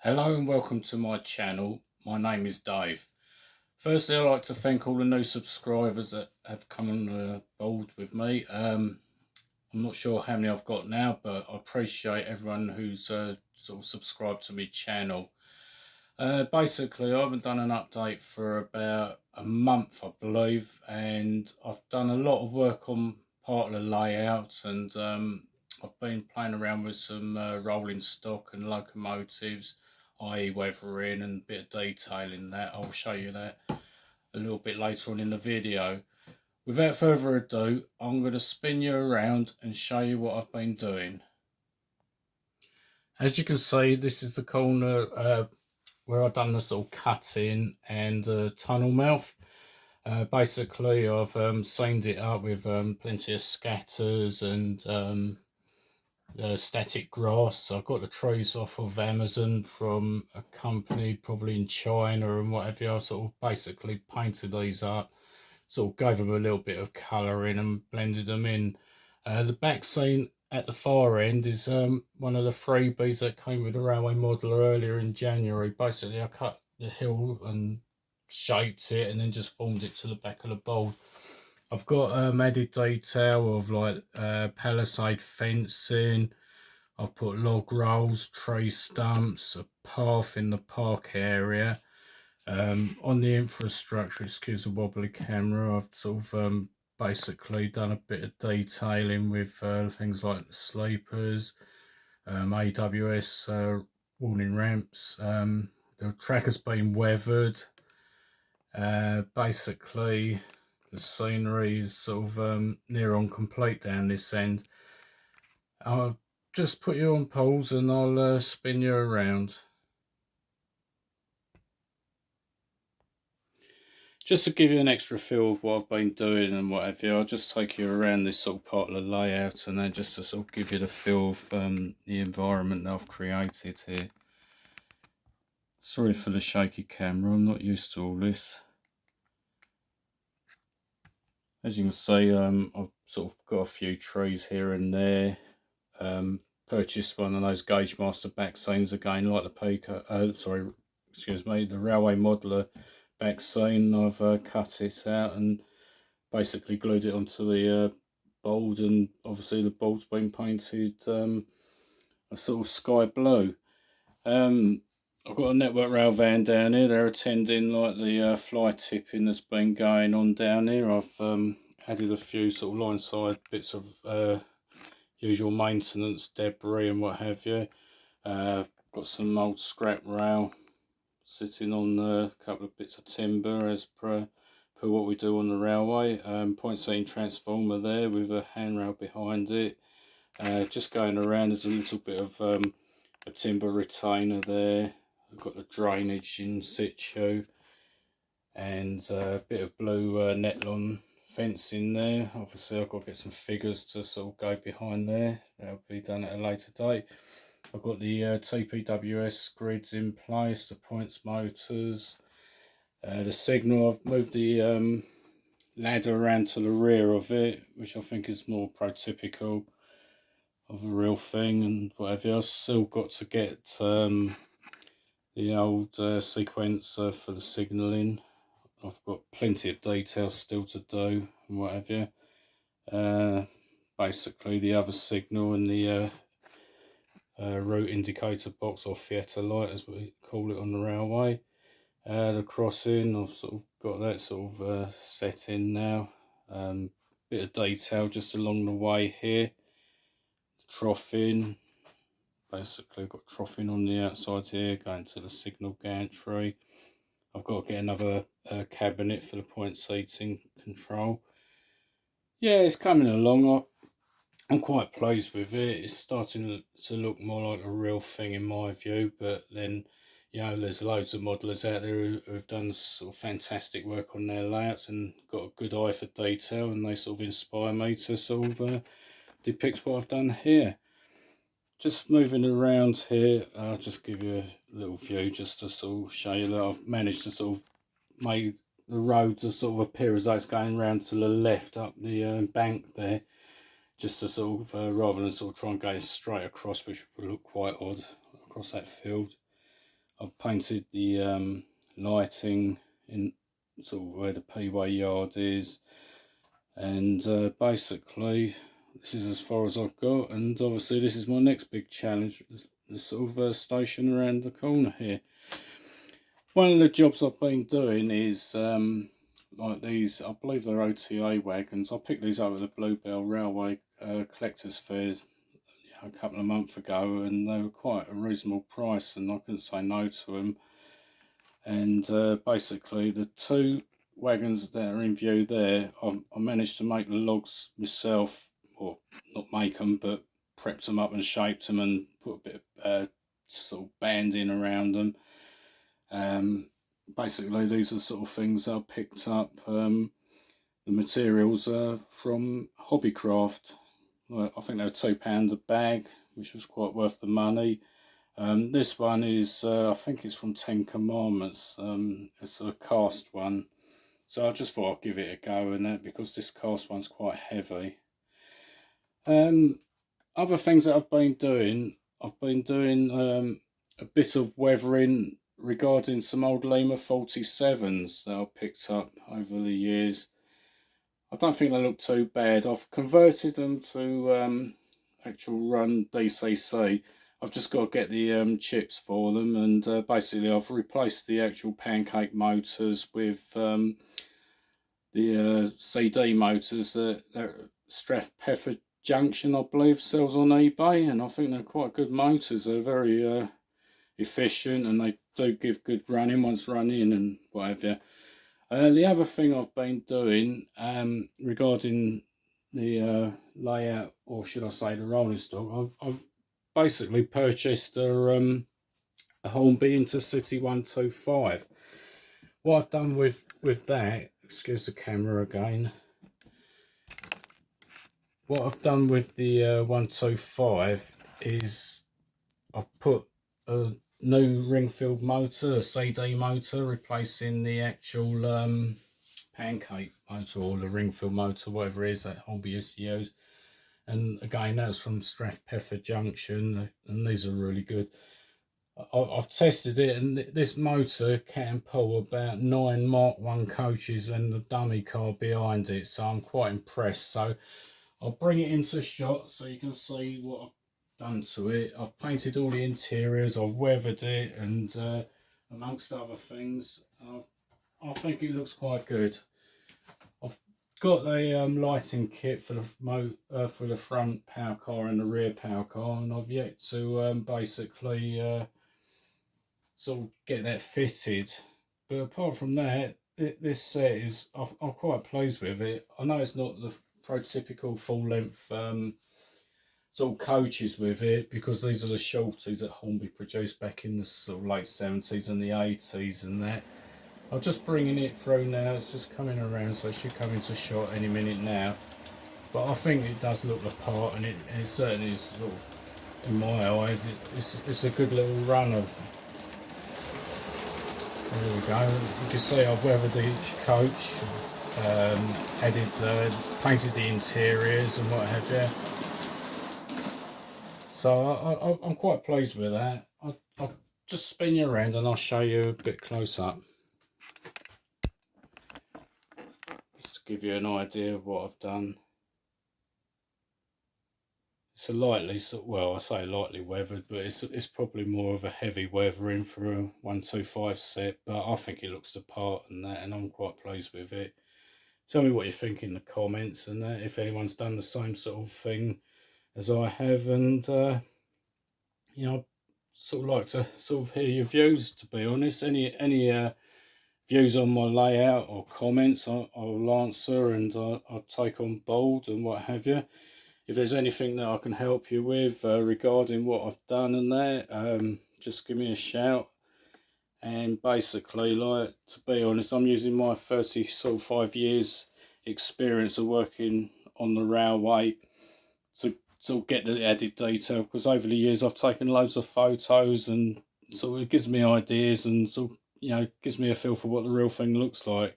Hello and welcome to my channel. My name is Dave. Firstly, I'd like to thank all the new subscribers that have come on board with me. I'm not sure how many I've got now, but I appreciate everyone who's sort of subscribed to my channel. Basically, I haven't done an update for about a month, I believe, and I've done a lot of work on part of the layout, and I've been playing around with some rolling stock and locomotives, i.e. weathering and a bit of detail in that. I'll show you that a little bit later on in the video. Without further ado, I'm going to spin you around and show you what I've been doing. As you can see, this is the corner where I've done the sort of cutting and tunnel mouth. Basically, I've seamed it up with plenty of scatters and static grass. I got the trees off of Amazon from a company probably in China and whatever. I sort of basically painted these up, sort of gave them a little bit of colour in and blended them in. The back scene at the far end is one of the freebies that came with the railway modeler earlier in January. Basically, I cut the hill and shaped it and then just formed it to the back of the board. I've got added detail of like palisade fencing. I've put log rolls, tree stumps, a path in the park area. On the infrastructure, excuse the wobbly camera, I've sort of basically done a bit of detailing with things like sleepers, AWS warning ramps. The track has been weathered. Basically, the scenery is sort of near on complete down this end. I'll just put you on pause and I'll spin you around. Just to give you an extra feel of what I've been doing and what have you, I'll just take you around this sort of part of the layout and then just to sort of give you the feel of the environment that I've created here. Sorry for the shaky camera, I'm not used to all this. As you can see, I've sort of got a few trees here and there. Purchased one of those Gauge Master back scenes again, like the the railway modeler back scene. I've cut it out and basically glued it onto the board, and obviously the board's been painted a sort of sky blue. I've got a Network Rail van down here. They're attending like the fly tipping that's been going on down here. I've added a few sort of line side bits of usual maintenance debris and what have you. Got some old scrap rail sitting on a couple of bits of timber as per what we do on the railway. Point scene transformer there with a handrail behind it. Just going around, there's a little bit of a timber retainer there. I've got the drainage in situ and a bit of blue netlon fencing there. Obviously I've got to get some figures to sort of go behind there. That'll be done at a later date. I've got the TPWS grids in place, the points motors, the signal. I've moved the ladder around to the rear of it, which I think is more prototypical of a real thing and whatever. I've still got to get the old sequencer for the signalling. I've got plenty of detail still to do and whatever. Basically the other signal and the route indicator box, or theatre light as we call it on the railway. The crossing, I've sort of got that sort of set in now. Bit of detail just along the way here. Troughing, basically I've got troughing on the outside here going to the signal gantry. I've got to get another cabinet for the point seating control. Yeah, it's coming along. I'm quite pleased with it. It's starting to look more like a real thing in my view, but then, you know, there's loads of modelers out there who've done sort of fantastic work on their layouts and got a good eye for detail, and they sort of inspire me to sort of depict what I've done here. Just moving around here, I'll just give you a little view just to sort of show you that I've managed to sort of make the road to sort of appear as though it's going round to the left up the bank there, just to sort of rather than sort of try and go straight across, which would look quite odd across that field. I've painted the lighting in sort of where the P-way yard is, and basically this is as far as I've got, and obviously this is my next big challenge, the sort of station around the corner here. One of the jobs I've been doing is like these, I believe they're OTA wagons. I picked these up at the Bluebell Railway Collectors Fair a couple of months ago, and they were quite a reasonable price, and I couldn't say no to them. And basically the two wagons that are in view there, I managed to make the logs myself, or not make them, but prepped them up and shaped them and put a bit of sort of banding around them. Basically these are the sort of things I picked up. The materials are from Hobbycraft. I think they were £2 a bag, which was quite worth the money. This one is, I think it's from Ten Commandments. It's a cast one, so I just thought I'd give it a go and that, because this cast one's quite heavy. Other things that I've been doing a bit of weathering regarding some old Lima 47s that I picked up over the years. I don't think they look too bad. I've converted them to actual run DCC. I've just got to get the chips for them, and basically I've replaced the actual pancake motors with the CD motors that Strath Peffer Junction, I believe, sells on eBay, and I think they're quite good motors. They're very efficient, and they do give good running once running and whatever. The other thing I've been doing regarding the layout, or should I say the rolling stock, I've basically purchased a Hornby Intercity 125. What I've done with that, excuse the camera again, what I've done with the 125 is I've put a new ring-filled motor, a CD motor, replacing the actual pancake motor, or the ring-filled motor, whatever it is that Hornby used to use. And again, that's from Strath Peffer Junction, and these are really good. I've tested it, and this motor can pull about 9 Mark 1 coaches and the dummy car behind it, so I'm quite impressed. So I'll bring it into shot so you can see what I've done to it. I've painted all the interiors, I've weathered it, and amongst other things, I think it looks quite good. I've got a lighting kit for the front power car and the rear power car, and I've yet to basically sort of get that fitted. But apart from that, this set is, I'm quite pleased with it. I know it's not the prototypical full length sort of coaches with it, because these are the shorties that Hornby produced back in the sort of late 70s and the 80s and that. I'm just bringing it through now. It's just coming around, so it should come into shot any minute now. But I think it does look the part, and it certainly is, sort of, in my eyes, it's a good little run of. There we go. You can see I've weathered each coach, painted the interiors and what have you. So I'm quite pleased with that. I'll just spin you around and I'll show you a bit close up. Just to give you an idea of what I've done. It's a lightly, well, I say lightly weathered, but it's probably more of a heavy weathering for a 125 set, but I think it looks the part and that, and I'm quite pleased with it. Tell me what you think in the comments and that, if anyone's done the same sort of thing as I have, and you know, I'd sort of like to sort of hear your views, to be honest. Any views on my layout or comments, I'll answer, and I'll take on board and what have you. If there's anything that I can help you with regarding what I've done and that, just give me a shout. And basically, like, to be honest, I'm using my 35 years experience of working on the railway to sort of get the added detail, because over the years I've taken loads of photos, and sort of it gives me ideas, and sort of, you know, gives me a feel for what the real thing looks like.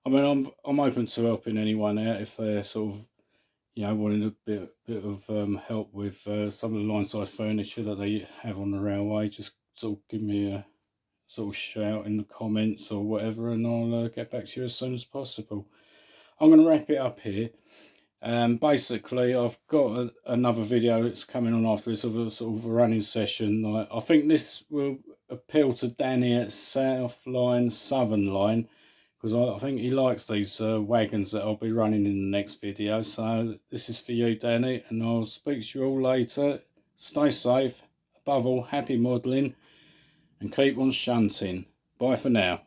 I mean, I'm open to helping anyone out if they're sort of, you know, wanting a bit of help with some of the line side furniture that they have on the railway. Just sort of give me a sort of shout in the comments or whatever, and I'll get back to you as soon as possible. I'm going to wrap it up here. Basically, I've got another video that's coming on after this of a sort of a running session. I think this will appeal to Danny at South Line, Southern Line, because I think he likes these wagons that I'll be running in the next video. So this is for you, Danny, and I'll speak to you all later. Stay safe, above all, happy modelling, and keep on shunting. Bye for now.